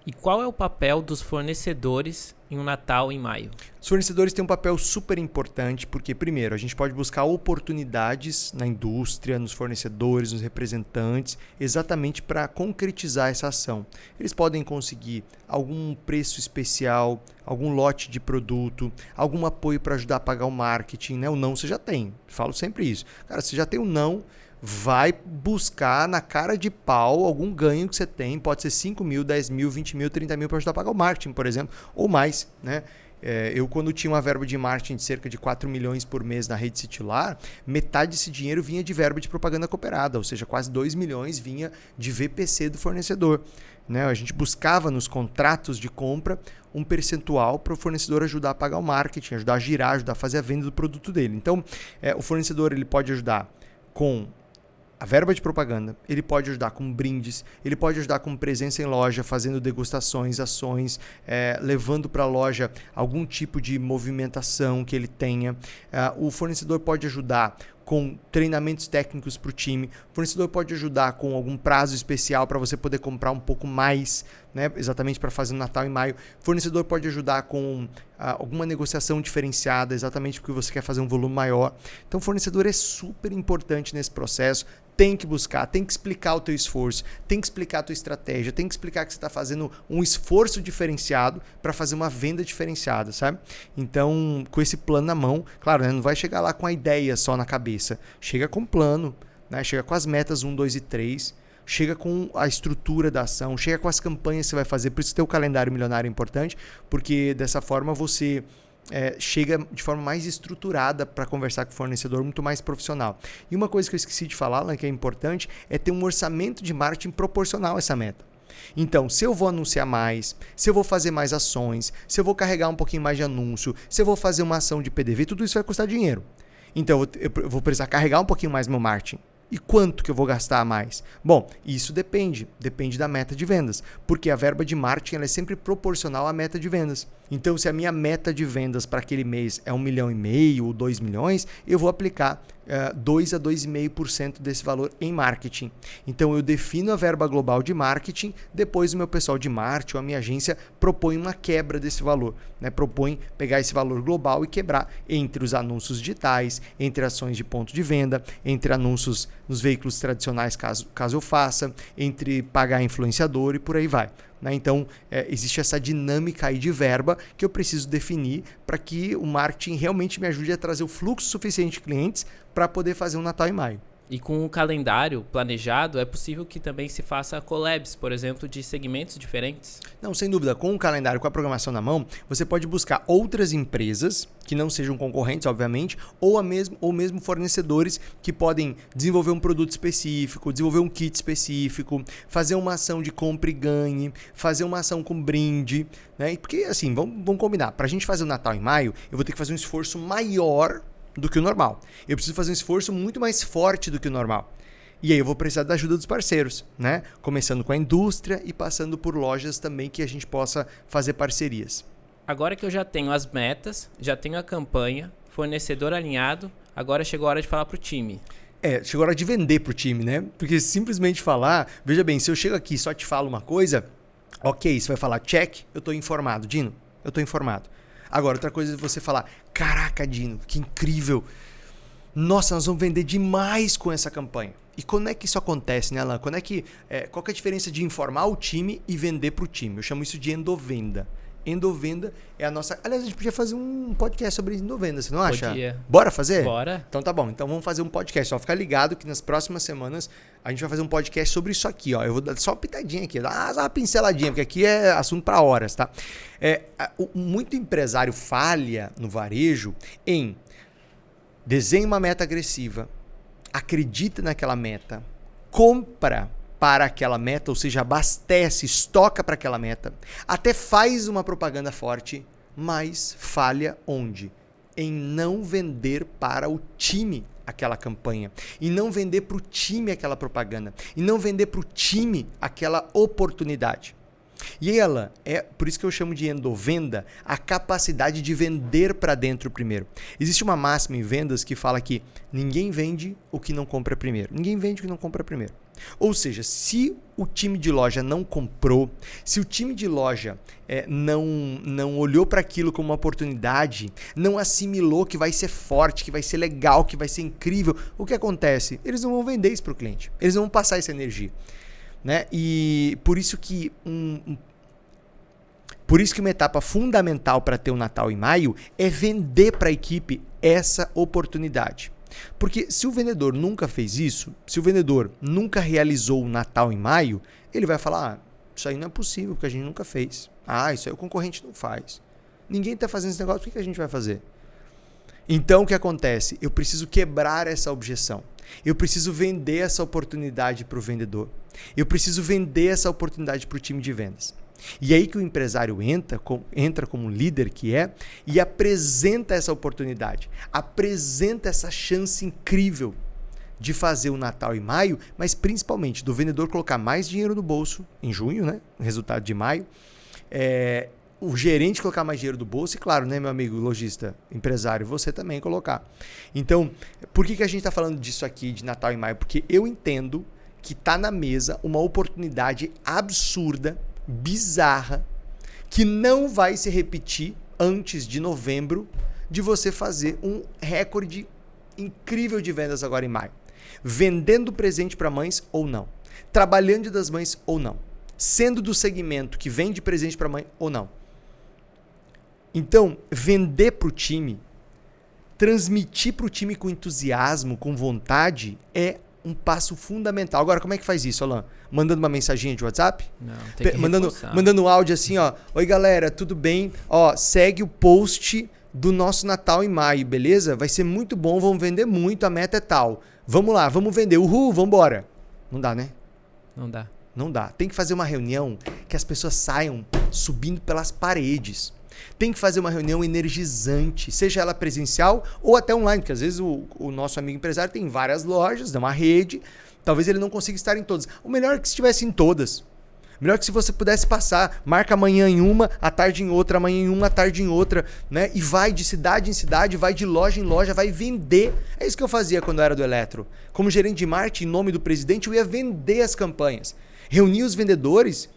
E qual é o papel dos fornecedores em um Natal em maio? Os fornecedores têm um papel super importante porque, primeiro, a gente pode buscar oportunidades na indústria, nos fornecedores, nos representantes, exatamente para concretizar essa ação. Eles podem conseguir algum preço especial, algum lote de produto, algum apoio para ajudar a pagar o marketing, né? O não você já tem, falo sempre isso. Cara, você já tem o não, vai buscar na cara de pau algum ganho que você tem, pode ser 5 mil, 10 mil, 20 mil, 30 mil para ajudar a pagar o marketing, por exemplo, ou mais, né? Eu, quando tinha uma verba de marketing de cerca de 4 milhões por mês na rede Citilar, metade desse dinheiro vinha de verba de propaganda cooperada, ou seja, quase 2 milhões vinha de VPC do fornecedor. Né? A gente buscava nos contratos de compra um percentual para o fornecedor ajudar a pagar o marketing, ajudar a girar, ajudar a fazer a venda do produto dele. Então, o fornecedor ele pode ajudar com a verba de propaganda, ele pode ajudar com brindes, ele pode ajudar com presença em loja, fazendo degustações, ações, levando para a loja algum tipo de movimentação que ele tenha. O fornecedor pode ajudar com treinamentos técnicos para o time. O fornecedor pode ajudar com algum prazo especial para você poder comprar um pouco mais, né? Exatamente para fazer no Natal e Maio. O fornecedor pode ajudar com alguma negociação diferenciada, exatamente porque você quer fazer um volume maior. Então, o fornecedor é super importante nesse processo. Tem que buscar, tem que explicar o teu esforço, tem que explicar a tua estratégia, tem que explicar que você está fazendo um esforço diferenciado para fazer uma venda diferenciada, sabe? Então, com esse plano na mão, claro, né, não vai chegar lá com a ideia só na cabeça. Chega com plano, né? Chega com as metas 1, 2 e 3, chega com a estrutura da ação, chega com as campanhas que você vai fazer. Por isso que ter o calendário milionário é importante, porque dessa forma você chega de forma mais estruturada para conversar com o fornecedor, muito mais profissional. E uma coisa que eu esqueci de falar, né, que é importante, é ter um orçamento de marketing proporcional a essa meta. Então, se eu vou anunciar mais, se eu vou fazer mais ações, se eu vou carregar um pouquinho mais de anúncio, se eu vou fazer uma ação de PDV, tudo isso vai custar dinheiro. Então, eu vou precisar carregar um pouquinho mais meu marketing. E quanto que eu vou gastar a mais? Bom, isso depende da meta de vendas, porque a verba de marketing ela é sempre proporcional à meta de vendas. Então, se a minha meta de vendas para aquele mês é 1,5 milhão ou 2 milhões, eu vou aplicar 2 a 2,5% desse valor em marketing. Então, eu defino a verba global de marketing, depois o meu pessoal de marketing ou a minha agência propõe uma quebra desse valor, né? Propõe pegar esse valor global e quebrar entre os anúncios digitais, entre ações de ponto de venda, entre anúncios nos veículos tradicionais, caso eu faça, entre pagar influenciador e por aí vai. Então, existe essa dinâmica aí de verba que eu preciso definir para que o marketing realmente me ajude a trazer o fluxo suficiente de clientes para poder fazer um Natal e Maio. E com o calendário planejado, é possível que também se faça collabs, por exemplo, de segmentos diferentes? Não, sem dúvida. Com o calendário, com a programação na mão, você pode buscar outras empresas que não sejam concorrentes, obviamente, ou mesmo fornecedores que podem desenvolver um produto específico, desenvolver um kit específico, fazer uma ação de compra e ganhe, fazer uma ação com brinde, né? Porque, assim, vamos combinar. Para a gente fazer o Natal em maio, eu vou ter que fazer um esforço maior do que o normal. Eu preciso fazer um esforço muito mais forte do que o normal. E aí eu vou precisar da ajuda dos parceiros, né? Começando com a indústria e passando por lojas também que a gente possa fazer parcerias. Agora que eu já tenho as metas, já tenho a campanha, fornecedor alinhado, agora chegou a hora de falar para o time. Chegou a hora de vender para o time, né? Porque simplesmente falar... Veja bem, se eu chego aqui e só te falo uma coisa, ok, você vai falar check, eu estou informado. Dino, eu estou informado. Agora, outra coisa é você falar, caraca, Dino, que incrível. Nossa, nós vamos vender demais com essa campanha. E quando é que isso acontece, né, Alan? Qual que é a diferença de informar o time e vender para o time? Eu chamo isso de endovenda. Endovenda é a nossa... Aliás, a gente podia fazer um podcast sobre endovenda, você não acha? Podia. Bora fazer? Bora. Então tá bom. Então vamos fazer um podcast. Só ficar ligado que nas próximas semanas a gente vai fazer um podcast sobre isso aqui. Ó. Eu vou dar só uma pitadinha aqui, dar uma pinceladinha, porque aqui é assunto para horas, tá? Muito empresário falha no varejo em desenha uma meta agressiva, acredita naquela meta, compra para aquela meta, ou seja, abastece, estoca para aquela meta, até faz uma propaganda forte, mas falha onde? Em não vender para o time aquela campanha, e não vender para o time aquela propaganda, e não vender para o time aquela oportunidade. E aí, Alan, é por isso que eu chamo de endovenda a capacidade de vender para dentro primeiro. Existe uma máxima em vendas que fala que ninguém vende o que não compra primeiro. Ninguém vende o que não compra primeiro. Ou seja, se o time de loja não comprou, se o time de loja não olhou para aquilo como uma oportunidade, não assimilou que vai ser forte, que vai ser legal, que vai ser incrível, o que acontece? Eles não vão vender isso para o cliente. Eles não vão passar essa energia. Né? E por isso que uma etapa fundamental para ter o Natal em maio é vender para a equipe essa oportunidade. Porque se o vendedor nunca fez isso, se o vendedor nunca realizou o Natal em maio, ele vai falar, isso aí não é possível, porque a gente nunca fez. Isso aí o concorrente não faz. Ninguém está fazendo esse negócio, por que a gente vai fazer? Então, o que acontece? Eu preciso quebrar essa objeção. Eu preciso vender essa oportunidade para o vendedor. Eu preciso vender essa oportunidade para o time de vendas. E aí que o empresário entra como líder que é e apresenta essa oportunidade. Apresenta essa chance incrível de fazer o Natal em maio, mas principalmente do vendedor colocar mais dinheiro no bolso em junho, né? Resultado de maio. O gerente colocar mais dinheiro do bolso e, claro, né, meu amigo lojista, empresário, você também colocar. Então, por que a gente está falando disso aqui, de Natal em maio? Porque eu entendo que está na mesa uma oportunidade absurda, bizarra, que não vai se repetir antes de novembro, de você fazer um recorde incrível de vendas agora em maio. Vendendo presente para mães ou não. Trabalhando Dia das Mães ou não. Sendo do segmento que vende presente para mãe ou não. Então, vender para o time, transmitir para o time com entusiasmo, com vontade, é um passo fundamental. Agora, como é que faz isso, Alan? Mandando uma mensaginha de WhatsApp? Não, tem que mandando um áudio assim, ó. Oi, galera, tudo bem? Ó, segue o post do nosso Natal em maio, beleza? Vai ser muito bom, vamos vender muito, a meta é tal. Vamos lá, vamos vender. Uhul, vambora. Não dá, né? Não dá. Não dá. Tem que fazer uma reunião que as pessoas saiam subindo pelas paredes. Tem que fazer uma reunião energizante, seja ela presencial ou até online, porque às vezes o nosso amigo empresário tem várias lojas, é uma rede, talvez ele não consiga estar em todas. O melhor é que estivesse em todas. O melhor é que se você pudesse passar, marca amanhã em uma, à tarde em outra, amanhã em uma, à tarde em outra, né? E vai de cidade em cidade, vai de loja em loja, vai vender. É isso que eu fazia quando eu era do Eletro. Como gerente de marketing, em nome do presidente, eu ia vender as campanhas. Reunia os vendedores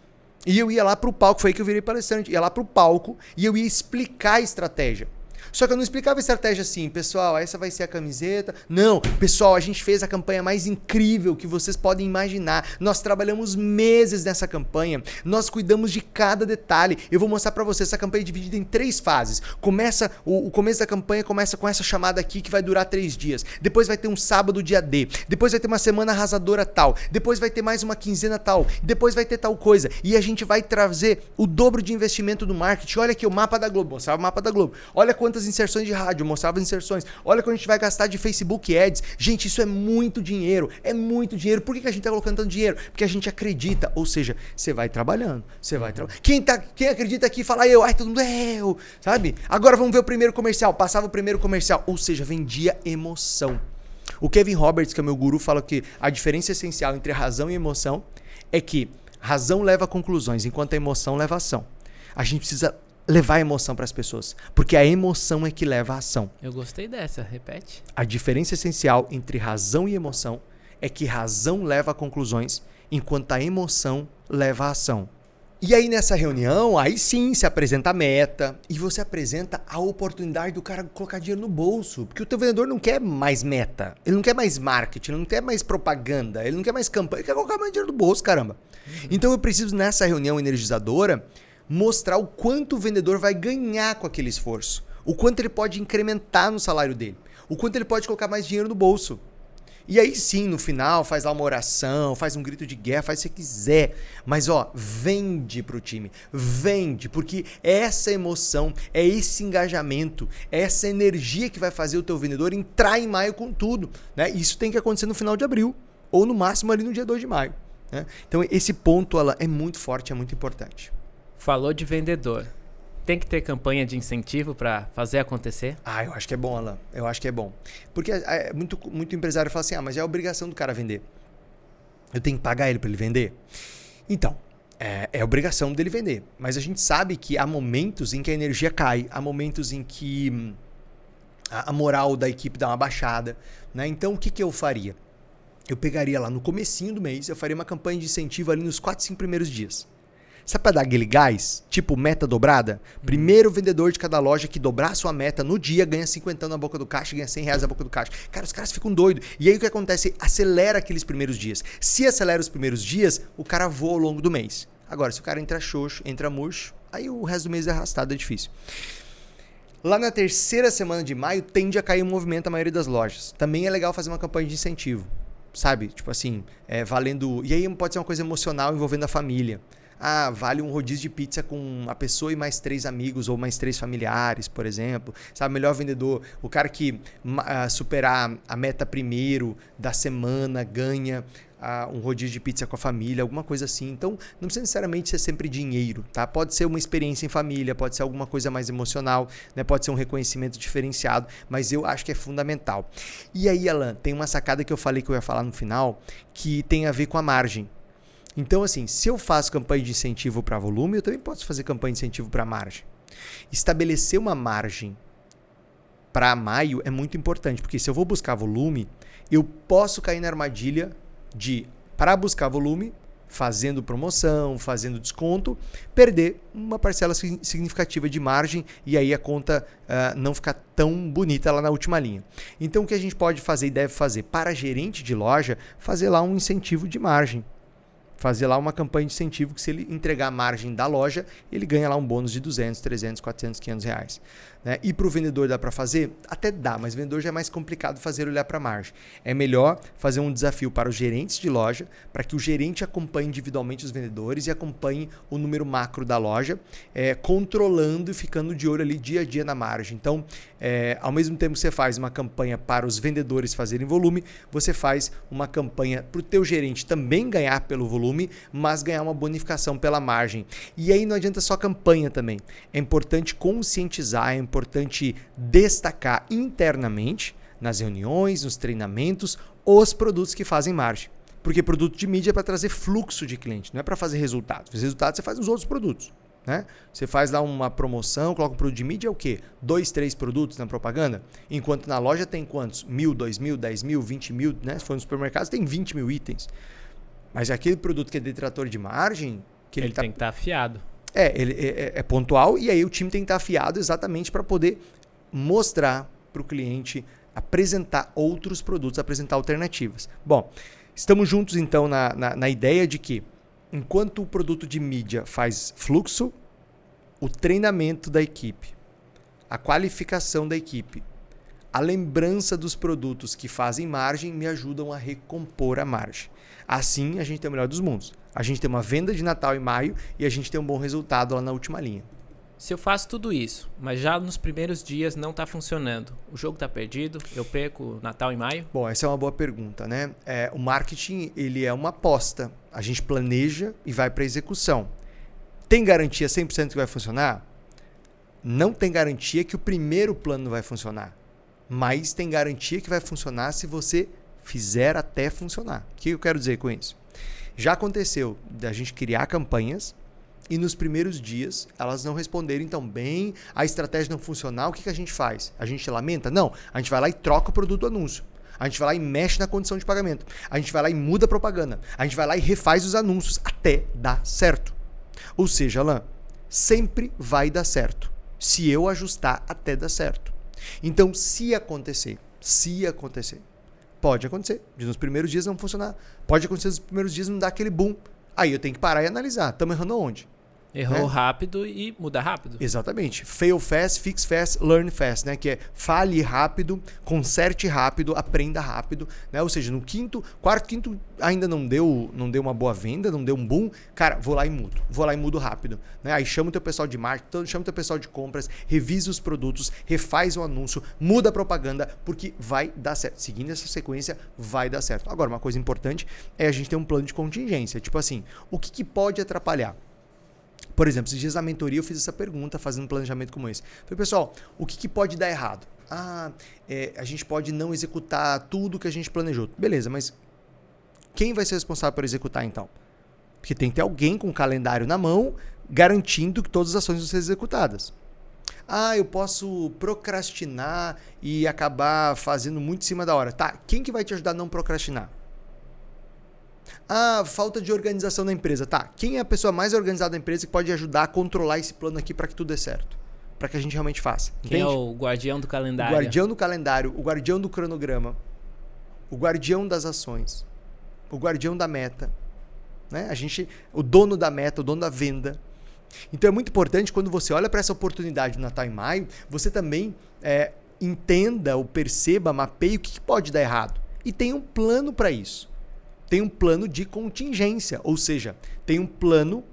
e eu ia lá para o palco, foi aí que eu virei palestrante, ia lá para o palco e eu ia explicar a estratégia. Só que eu não explicava a estratégia assim, pessoal, essa vai ser a camiseta. Não, pessoal, a gente fez a campanha mais incrível que vocês podem imaginar. Nós trabalhamos meses nessa campanha, nós cuidamos de cada detalhe. Eu vou mostrar para vocês, essa campanha é dividida em 3 fases. O começo da campanha começa com essa chamada aqui que vai durar 3 dias. Depois vai ter um sábado dia D. Depois vai ter uma semana arrasadora tal. Depois vai ter mais uma quinzena tal. Depois vai ter tal coisa. E a gente vai trazer o dobro de investimento do marketing. Olha aqui o mapa da Globo, mostrava o mapa da Globo. Olha quantas inserções de rádio, mostrava as inserções. Olha quanto a gente vai gastar de Facebook Ads. Gente, isso é muito dinheiro. É muito dinheiro. Por que a gente está colocando tanto dinheiro? Porque a gente acredita. Ou seja, você vai trabalhando. Você vai trabalhando. Quem acredita aqui fala eu. Ai, todo mundo é eu. Sabe? Agora vamos ver o primeiro comercial. Passava o primeiro comercial. Ou seja, vendia emoção. O Kevin Roberts, que é meu guru, fala que a diferença essencial entre razão e emoção é que razão leva a conclusões, enquanto a emoção leva a ação. A gente precisa levar a emoção para as pessoas, porque a emoção é que leva a ação. Eu gostei dessa, repete. A diferença essencial entre razão e emoção é que razão leva a conclusões, enquanto a emoção leva a ação. E aí nessa reunião, aí sim se apresenta a meta e você apresenta a oportunidade do cara colocar dinheiro no bolso, porque o teu vendedor não quer mais meta, ele não quer mais marketing, ele não quer mais propaganda, ele não quer mais campanha, ele quer colocar mais dinheiro no bolso, caramba. Então eu preciso nessa reunião energizadora mostrar o quanto o vendedor vai ganhar com aquele esforço, o quanto ele pode incrementar no salário dele, o quanto ele pode colocar mais dinheiro no bolso. E aí sim, no final, faz lá uma oração, faz um grito de guerra, faz o que você quiser. Mas ó, vende pro time, vende, porque essa emoção, é esse engajamento, é essa energia que vai fazer o teu vendedor entrar em maio com tudo, né? Isso tem que acontecer no final de abril, ou no máximo ali no dia 2 de maio. Né? Então esse ponto ela é muito forte, é muito importante. Falou de vendedor. Tem que ter campanha de incentivo para fazer acontecer? Ah, eu acho que é bom, Alan. Eu acho que é bom. Porque muito empresário fala assim, mas é a obrigação do cara vender. Eu tenho que pagar ele para ele vender? Então, é obrigação dele vender. Mas a gente sabe que há momentos em que a energia cai, há momentos em que a moral da equipe dá uma baixada. Né? Então, o que eu faria? Eu pegaria lá no comecinho do mês, eu faria uma campanha de incentivo ali nos 4, 5 primeiros dias. Sabe para dar aquele gás? Tipo meta dobrada? Primeiro vendedor de cada loja que dobrar sua meta no dia ganha 50 na boca do caixa, ganha R$100 na boca do caixa. Cara, os caras ficam doidos. E aí o que acontece? Acelera aqueles primeiros dias. Se acelera os primeiros dias, o cara voa ao longo do mês. Agora, se o cara entra xoxo, entra murcho, aí o resto do mês é arrastado, é difícil. Lá na 3ª semana de maio, tende a cair o movimento a maioria das lojas. Também é legal fazer uma campanha de incentivo. Sabe? Tipo assim, valendo... E aí pode ser uma coisa emocional envolvendo a família. vale um rodízio de pizza com a pessoa e mais 3 amigos ou mais 3 familiares, por exemplo. Sabe, melhor vendedor, o cara que superar a meta primeiro da semana ganha um rodízio de pizza com a família, alguma coisa assim. Então, não precisa necessariamente ser sempre dinheiro, tá? Pode ser uma experiência em família, pode ser alguma coisa mais emocional, né? Pode ser um reconhecimento diferenciado, mas eu acho que é fundamental. E aí, Alan, tem uma sacada que eu falei que eu ia falar no final, que tem a ver com a margem. Então, assim, se eu faço campanha de incentivo para volume, eu também posso fazer campanha de incentivo para margem. Estabelecer uma margem para maio é muito importante, porque se eu vou buscar volume, eu posso cair na armadilha de, para buscar volume, fazendo promoção, fazendo desconto, perder uma parcela significativa de margem e aí a conta não ficar tão bonita lá na última linha. Então, o que a gente pode fazer e deve fazer para gerente de loja, fazer lá um incentivo de margem. Fazer lá uma campanha de incentivo que se ele entregar a margem da loja, ele ganha lá um bônus de 200, 300, 400, 500 reais. Né? E para o vendedor dá para fazer? Até dá, mas o vendedor já é mais complicado fazer olhar para a margem. É melhor fazer um desafio para os gerentes de loja, para que o gerente acompanhe individualmente os vendedores e acompanhe o número macro da loja, controlando e ficando de olho ali dia a dia na margem. Então, ao mesmo tempo que você faz uma campanha para os vendedores fazerem volume, você faz uma campanha para o teu gerente também ganhar pelo volume, mas ganhar uma bonificação pela margem. E aí não adianta só campanha também. É importante conscientizar, é importante destacar internamente, nas reuniões, nos treinamentos, os produtos que fazem margem. Porque produto de mídia é para trazer fluxo de cliente, não é para fazer resultado. Os resultados você faz nos outros produtos. Né? Você faz lá uma promoção, coloca um produto de mídia, é o quê? 2, 3 produtos na propaganda? Enquanto na loja tem quantos? 1.000, 2.000, 10.000, 20.000, né? Se for no supermercado, tem 20.000 itens. Mas aquele produto que é detrator de margem... que ele tem que estar afiado. Ele é pontual e aí o time tem que estar afiado exatamente para poder mostrar para o cliente, apresentar outros produtos, apresentar alternativas. Bom, estamos juntos então na ideia de que enquanto o produto de mídia faz fluxo, o treinamento da equipe, a qualificação da equipe, a lembrança dos produtos que fazem margem me ajudam a recompor a margem. Assim, a gente tem o melhor dos mundos. A gente tem uma venda de Natal em maio e a gente tem um bom resultado lá na última linha. Se eu faço tudo isso, mas já nos primeiros dias não está funcionando, o jogo está perdido, eu perco Natal em maio? Bom, essa é uma boa pergunta, né? O marketing, ele é uma aposta. A gente planeja e vai para a execução. Tem garantia 100% que vai funcionar? Não tem garantia que o primeiro plano vai funcionar. Mas tem garantia que vai funcionar se você fizer até funcionar. O que eu quero dizer com isso? Já aconteceu da gente criar campanhas e nos primeiros dias elas não responderem tão bem, a estratégia não funcionar, o que a gente faz? A gente lamenta? Não, a gente vai lá e troca o produto do anúncio. A gente vai lá e mexe na condição de pagamento. A gente vai lá e muda a propaganda. A gente vai lá e refaz os anúncios até dar certo. Ou seja, Alan, sempre vai dar certo. Se eu ajustar até dar certo. Então, se acontecer, pode acontecer, nos primeiros dias não funcionar, pode acontecer nos primeiros dias não dar aquele boom, aí eu tenho que parar e analisar, estamos errando onde? Errou rápido e muda rápido. Exatamente. Fail fast, fix fast, learn fast, né? Que é fale rápido, conserte rápido, aprenda rápido, né? Ou seja, no quarto, quinto ainda não deu uma boa venda, não deu um boom, cara, vou lá e mudo rápido, né? Aí chama o teu pessoal de marketing, chama o teu pessoal de compras, revisa os produtos, refaz o anúncio, muda a propaganda, porque vai dar certo. Seguindo essa sequência, vai dar certo. Agora, uma coisa importante é a gente ter um plano de contingência, tipo assim, o que pode atrapalhar? Por exemplo, esses dias na mentoria eu fiz essa pergunta, fazendo um planejamento como esse. Falei, pessoal, o que pode dar errado? A gente pode não executar tudo que a gente planejou. Beleza, mas quem vai ser responsável por executar então? Porque tem que ter alguém com o calendário na mão, garantindo que todas as ações vão ser executadas. Eu posso procrastinar e acabar fazendo muito em cima da hora. Tá, quem que vai te ajudar a não procrastinar? Falta de organização da empresa. Tá, quem é a pessoa mais organizada da empresa que pode ajudar a controlar esse plano aqui para que tudo dê certo? Para que a gente realmente faça. Quem é o guardião do calendário? O guardião do calendário, o guardião do cronograma, o guardião das ações, o guardião da meta, né? O dono da meta, o dono da venda. Então é muito importante quando você olha para essa oportunidade do Natal em maio, você também entenda ou perceba, mapeie o que pode dar errado. E tenha um plano para isso. Tem um plano de contingência, ou seja, tem um plano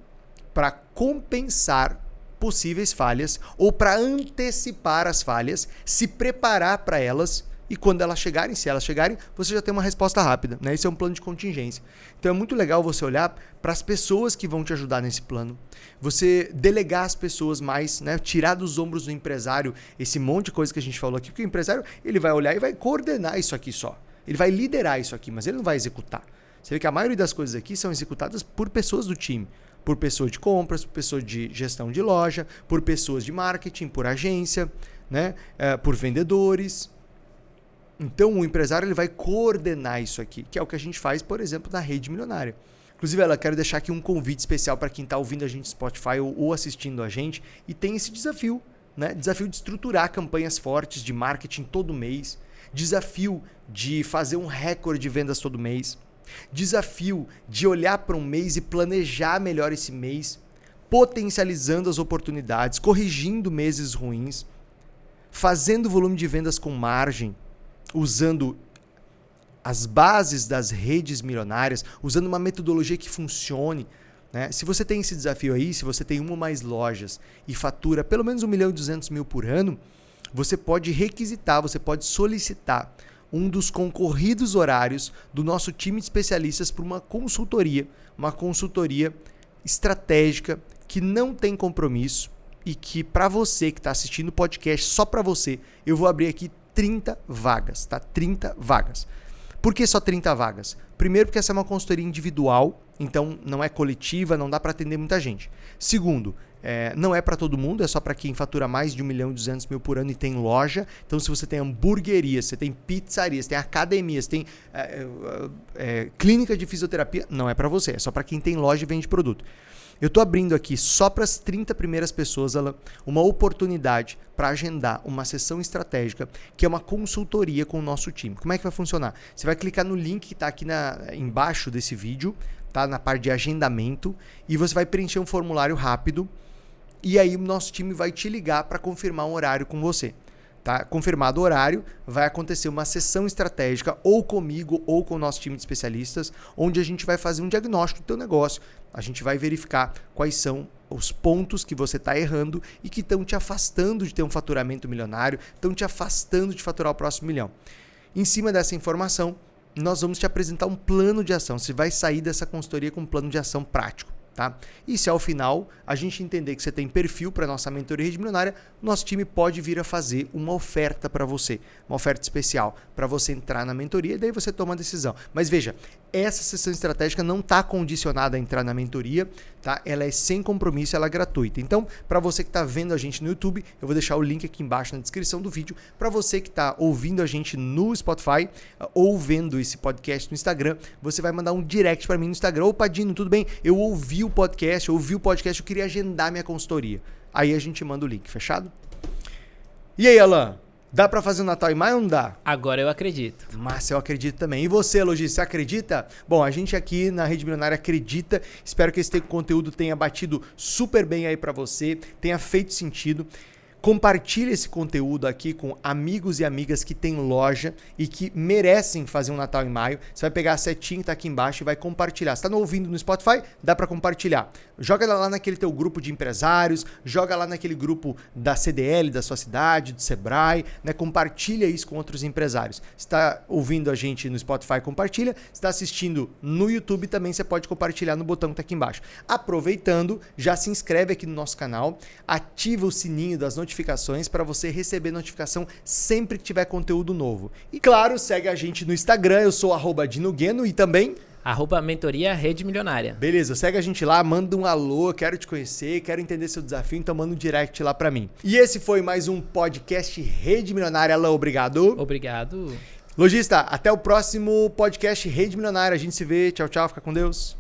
para compensar possíveis falhas ou para antecipar as falhas, se preparar para elas e quando elas chegarem, se elas chegarem, você já tem uma resposta rápida, né? Esse é um plano de contingência. Então é muito legal você olhar para as pessoas que vão te ajudar nesse plano, você delegar as pessoas mais, né? Tirar dos ombros do empresário esse monte de coisa que a gente falou aqui, porque o empresário ele vai olhar e vai coordenar isso aqui só, ele vai liderar isso aqui, mas ele não vai executar. Você vê que a maioria das coisas aqui são executadas por pessoas do time, por pessoas de compras, por pessoas de gestão de loja, por pessoas de marketing, por agência, né? Por vendedores. Então, o empresário ele vai coordenar isso aqui, que é o que a gente faz, por exemplo, na Rede Milionária. Inclusive, eu quero deixar aqui um convite especial para quem está ouvindo a gente no Spotify ou assistindo a gente e tem esse desafio, né? Desafio de estruturar campanhas fortes de marketing todo mês, desafio de fazer um recorde de vendas todo mês, desafio de olhar para um mês e planejar melhor esse mês, potencializando as oportunidades, corrigindo meses ruins, fazendo volume de vendas com margem, usando as bases das redes milionárias, usando uma metodologia que funcione, né? Se você tem esse desafio aí, se você tem uma ou mais lojas e fatura pelo menos 1.200.000 por ano, você pode requisitar, você pode solicitar um dos concorridos horários do nosso time de especialistas para uma consultoria estratégica que não tem compromisso e que para você que está assistindo o podcast, só para você, eu vou abrir aqui 30 vagas, tá? 30 vagas. Por que só 30 vagas? Primeiro, porque essa é uma consultoria individual, então não é coletiva, não dá para atender muita gente. Segundo, não é para todo mundo, é só para quem fatura mais de 1.200.000 por ano e tem loja. Então, se você tem hamburgueria, você tem pizzaria, você tem academia, você tem clínica de fisioterapia, não é para você, é só para quem tem loja e vende produto. Eu estou abrindo aqui só para as 30 primeiras pessoas, Alan, uma oportunidade para agendar uma sessão estratégica, que é uma consultoria com o nosso time. Como é que vai funcionar? Você vai clicar no link que está aqui embaixo desse vídeo, tá? Na parte de agendamento, e você vai preencher um formulário rápido, e aí o nosso time vai te ligar para confirmar um horário com você. Tá? Confirmado o horário, vai acontecer uma sessão estratégica ou comigo ou com o nosso time de especialistas, onde a gente vai fazer um diagnóstico do teu negócio. A gente vai verificar quais são os pontos que você está errando e que estão te afastando de ter um faturamento milionário, estão te afastando de faturar o próximo milhão. Em cima dessa informação, nós vamos te apresentar um plano de ação. Você vai sair dessa consultoria com um plano de ação prático. Tá? E se ao final a gente entender que você tem perfil para a nossa mentoria Rede Milionária, nosso time pode vir a fazer uma oferta para você, uma oferta especial para você entrar na mentoria e daí você toma a decisão. Mas veja, essa sessão estratégica não está condicionada a entrar na mentoria, tá? Ela é sem compromisso, ela é gratuita. Então, para você que está vendo a gente no YouTube, eu vou deixar o link aqui embaixo na descrição do vídeo. Para você que está ouvindo a gente no Spotify ou vendo esse podcast no Instagram, você vai mandar um direct para mim no Instagram. Opa, Dino, tudo bem? Eu ouvi o podcast, eu queria agendar minha consultoria. Aí a gente manda o link, fechado? E aí, Alan? Dá para fazer o Natal em maio ou não dá? Agora eu acredito. Mas eu acredito também. E você, lojista, você acredita? Bom, a gente aqui na Rede Milionária acredita. Espero que esse conteúdo tenha batido super bem aí para você, tenha feito sentido. Compartilhe esse conteúdo aqui com amigos e amigas que têm loja e que merecem fazer um Natal em maio. Você vai pegar a setinha que está aqui embaixo e vai compartilhar. Se está ouvindo no Spotify, dá para compartilhar. Joga lá naquele teu grupo de empresários, joga lá naquele grupo da CDL, da sua cidade, do Sebrae, né? Compartilha isso com outros empresários. Se está ouvindo a gente no Spotify, compartilha. Se está assistindo no YouTube, também você pode compartilhar no botão que está aqui embaixo. Aproveitando, já se inscreve aqui no nosso canal, ativa o sininho das notificações para você receber notificação sempre que tiver conteúdo novo. E claro, segue a gente no Instagram, eu sou @dinogueno e também @mentoria Rede Milionária. Beleza, segue a gente lá, manda um alô, quero te conhecer, quero entender seu desafio, então manda um direct lá para mim. E esse foi mais um podcast Rede Milionária. Alô, obrigado. Obrigado. Lojista, até o próximo podcast Rede Milionária. A gente se vê. Tchau, tchau. Fica com Deus.